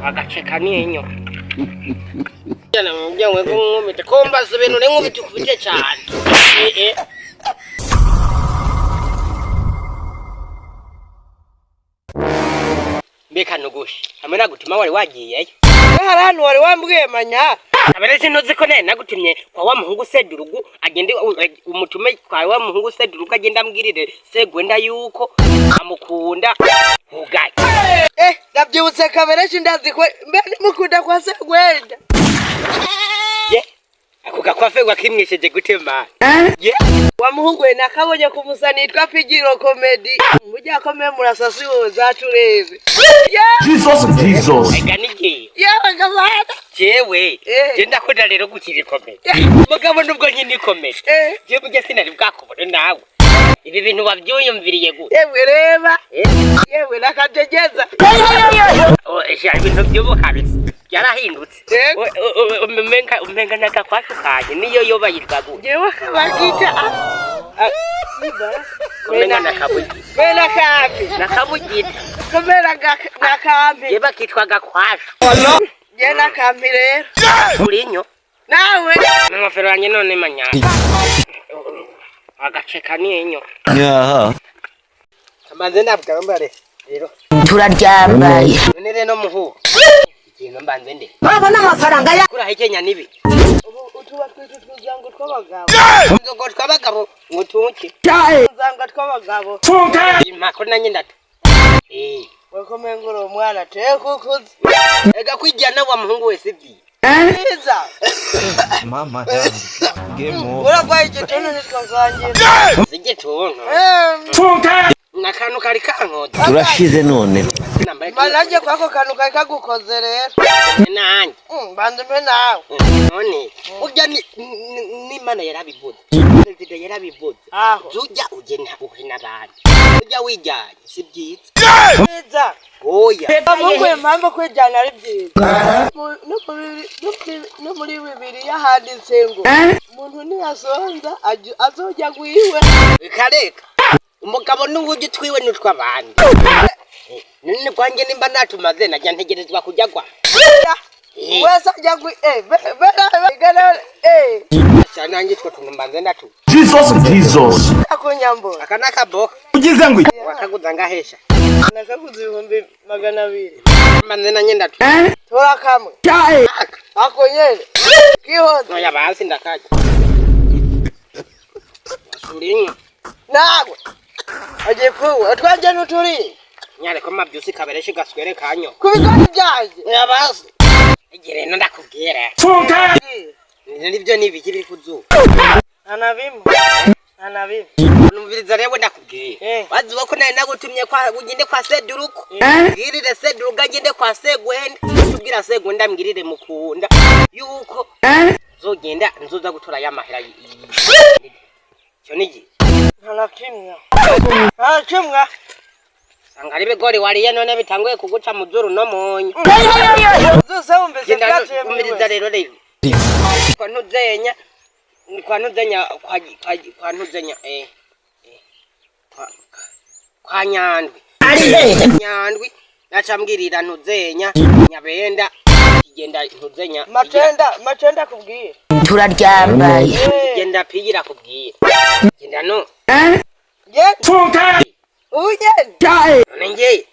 agaceka n'inyo cyane mu byanwe ko nkubite komba subeno nkubite ukubite cyane mbeka nugushi hamwe nagutima wari wagiye hari hano wari wambwiye manya abere sinoze ko nene nagutumye kwa wa muhungu Sedurugu agende umutume kwa wa muhungu Sedurugu agenda ambwirire Segwenda yuko amukunda ugaye ndabyibutse kabere ndazi ko mbe mukunda kwa Segwenda ako gakwafe gwakimwisheje gutema wa muhungu we nakabonye kumusanitwa Pigiro Comedy mujya kome murasasi wo zaturebe Jesus eganije yewe ngazada jewe genda koda rero gukiri comedy mugabo nubwo nyine comedy je bujye sinari bwakubona nawe ibi bintu wabyuyumviriye gute yewe reba yewe nakajegeza ibintu by'ubuhabisi yarahindutse umenga nakakwashukanye niyo yoba yitwa gute jewe kabagita umenga nakabugita komera nakambi yeba kitwa gakwashu je nakambi rero urinyo nawe n'ingofero yanjye none manyanga agaceka n'inyo kamanze nabwa mbare rero turaryambaye none rero muhu ikintu mbanze nde babona amafaranga ya kura hekenya nibi utuba tw'utujyango tw'abagabo inzogo tw'abagabo ngutuki nzanga tw'abagabo impako nanjye ndatu wakome ngoro mwana tekukuzi ega kwijyana wa muhungu wese byi neza mama yangu gemo uragwaye igitono nitwazangira igitono nakanu kari kankota turashize none mananje kwako kanu kari kagukoze rero nanjye bandumwe nawe none urya ni mana yarabivuze perezida yarabivuze zujya ugena uhina abantu urya wijyanye si byiza neza oya bamwe mpamvu kwijyana ari byiza no muri bibiri yahanditse ngo umuntu niyasonza azojya gwiwe kareka umugabo n'uburyo twiwe n'utwabandi none kwanjye nimba natumaze najya ntegerezwa kujya gwa wesa ajya gwi nanjye two tunumbanze ndatu Jesus akunyambo akanaka bo ugize ngo wakaguza ngahesha nakaguza 200 manze nanye ndatu tora kamwe akonyene kihoza oya basi ndakaje surinyo nagwe aje kuwe twanje nuturi nyare ko mabyusi kabereshi gaswere kanyo kubigani byaje oya basi igire no ndakubwira nibyo nibikiri kuzu anabim numviriza rero ndakubwira waziwe ko naye nagutumye kwa ugende kwa Sedurugu ngirire Sedurugu agende kwa Segwenda tubwira Segwenda mbwirire mukunda yuko zogenda nzoza gutora yamahera cyo nigi ntakimwa sangari bigori wariye none bitanguye kuguca muzuru no monyo zose umbeze byaje umiriza rero kwa ntuzenya kwa nyandwi nacambwirira ntuzenya nyabenda igenda ntuzenya macenda kubwiye turaryambaye genda pigira kubwiye genda no nenge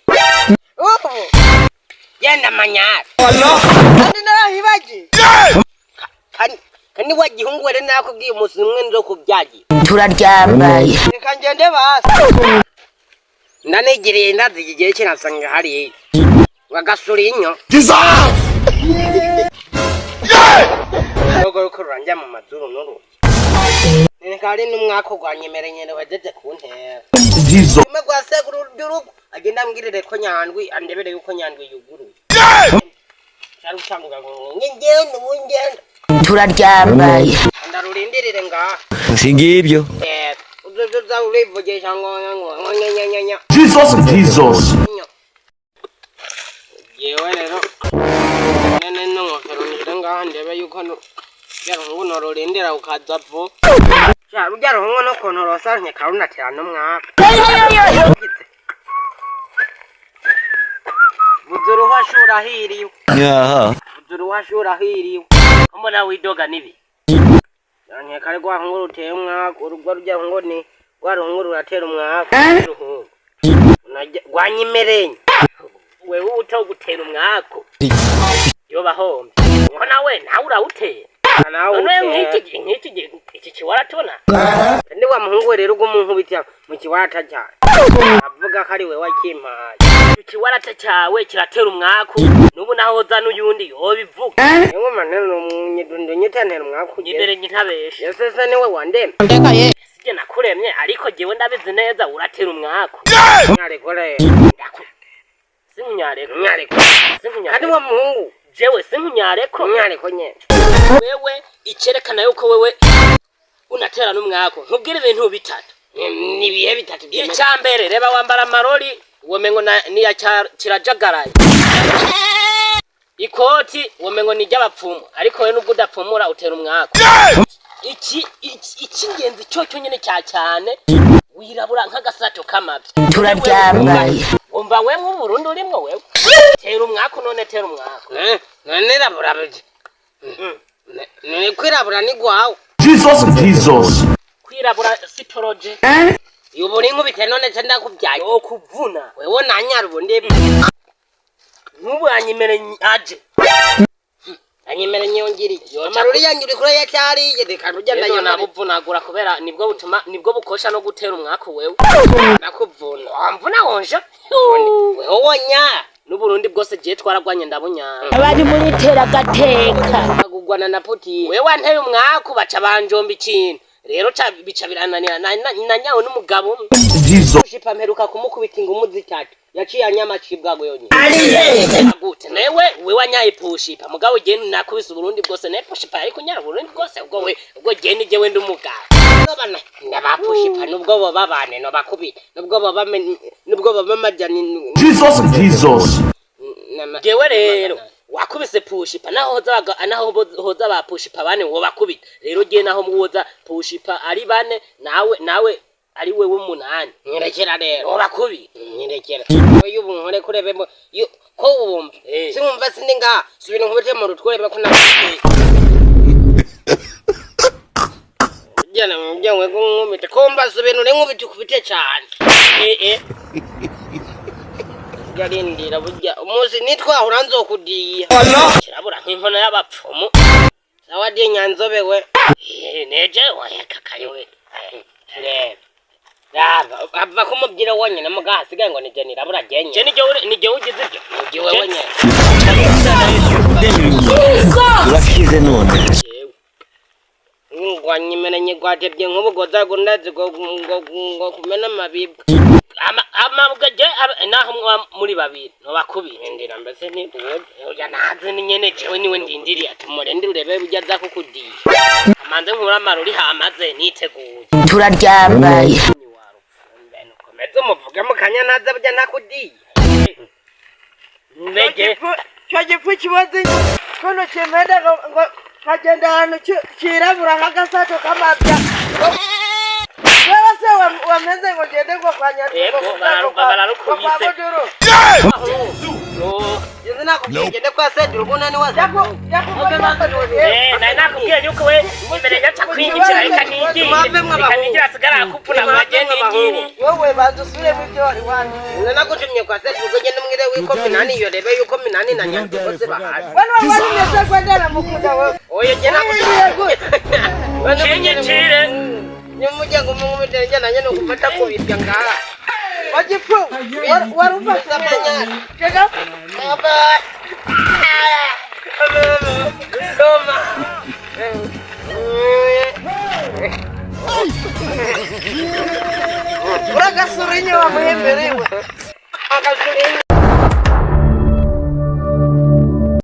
genda manyara kandi narahibaje kandi wagihungu were nakubwiye umunsi umwe nzo kubyagiye turaryambaye reka ngende basi ndanegereye ndazigiye kirasanga hari wagasurinyo Ogo kuranja mu mazuru nuru Nekari numwako gwanyemerenyere wajete kuntera Jesus Ume gwa Sedurugu agenda mbwirire ko nyandwi andebere yuko nyandwi yuguru Charu changuga ngo ngende turaryambaye ndarurindirire nga singibyo uzoza ulivogesha ngo nyanya Jesus yewe rero nene n'ingofero niranga ndebe yuko yarongo nororindira ukaza vo charu yarongo no konorosa nye karuna tera no mwaka Buzuru washura hiriwe. Aha. Buzuru washura hiriwe. Mbona widoga nibi. Nanye kare kwa nkuru uteye umwaka urugwa rujya ngo ni rwarunguru ratera umwaka. Gwanyimerenya. Wewe utogutera umwaka. Yo bahombe. Mbona we nawe urawutera. Nawe nk'iki kiwaratona. Ndi wa muhungu rero umuntu bitya mu kiwata cyane. Avuga ko ari we wakimpaye. Ikiwarata cyawe kiratera umwaku nubu naho za n'uyundi yobivuga. Ngo maneno ndonyetantera umwaku. Imbere nyitabeshe. Yesese niwe wandema. Ndeka ye. Sije nakuremye ariko jewe ndabizi neza uratera umwaku. Nyare kore. Sinyare Sinyare. Kandi wa muhungu jewe sinyareko. Nyareko nye. Wewe icerekana yuko wewe unatera n'umwako nkubwire ibintu bitatu ni bihe bitatu icyambere reba wambara amarori womengo ni kirajagaraye ikoti womengo ni ry'abapfumu ariko we nubwo udapfumura utera umwako icy'ingenzi cyo nyene cyane wirabura nk'agasato kamavye Turaryambaye. umva we mu Burundi urimwo wewe tera umwako none tera umwako none rabura bije none kwirabura ni gwawe Jesus. kwirabura sitoroje yubo ni nkubite none cyenda kubyaye okuvuna wewe nanyara ubundi nkubu anyimere aje anyimere nyongiri amaruri yanyuri kure ya cyari yedeka rujya ndayo nabuvunagura kubera nibwo bukosha no gutera umwaka wewe nakuvuna amvuna wonje wewe wonya n'Uburundi bwose je twaragwanye ndabunya Abari muri tera gateka. agugwana na poti wewe wanteye umwaka baca banjomba ikintu rero bica birananira na nyawo n'umugabo Jesus. ushipa mperuka kumukubita ingumu zitatu yaciye anyamacibwa gonyine gute wewe wanyaye pushipa mugabo je nakubise Uburundi bwose ne pushipa ariko nyara Uburundi bwose ubwo je ni je wende umugabo nabana nabapushipa nubwo bo babane no bakubita nubwo bo bamajani Jesus. jewe rero wakubise pushipa naho hoza ba pushipa bane wo bakubita rero je naho mwoza pushipa ari bane nawe ari wewe umunani nyirekera rero wo bakubita nyirekera uyu bunkore kurebemo ko wumva sinumva sindinga subira nkubite mu rutwerebe ko nakuye jana mujyawe ko nkubite komba subira nkubite ukubite cyane yarindira burya umunsi nitwahura nzokudiya kirabura nk'inkono y'abapfumu sawa de nyanzobe we neje wayakakayewe raba ava kumubyira wonyene mugahasigaye ngo nije nirabura genye nije ugize ibyo ugiwe wonyene Urashize none. ngwanyimenye gwatebye nk'ubugoza gundazi ngo kumena mabibwa amabwa je naho muri babiri no bakubira ndira mbese ntibuwe oya naze nyene jewe niwe ndindiriye atumore ndi urebe burya za kukudiye amanze nkura amaruri hamaze niteguye Turaryambaye. komeze muvuge mukanya naza burya nakudiye mbege cyo gifu kibaze kono cyemeda ngo kagenda hano kirabura nk'agasato kamabya wewe se wamenze ngo gende ngo kwanyariko bararukubise Yeze nako gende kwa sedi rubunani waza nakubwiye yuko we imbere gacha kwinjira ikanigira sigara akupuna mwageni ngiri wowe bazusubire bivyo wari wani nakutumye kwa sedi ugende mwire wiko minani yo rebe yuko minani na nyandi bose bahari wani wani nese kwendera mukunda wowe oye jena kutenye chire nyumujyango mumubitera njana nyene ukufata ko bitya ngaha wajifu warufa samanya chega aba doma uraga surinyo wa muhemberewe akasurinyo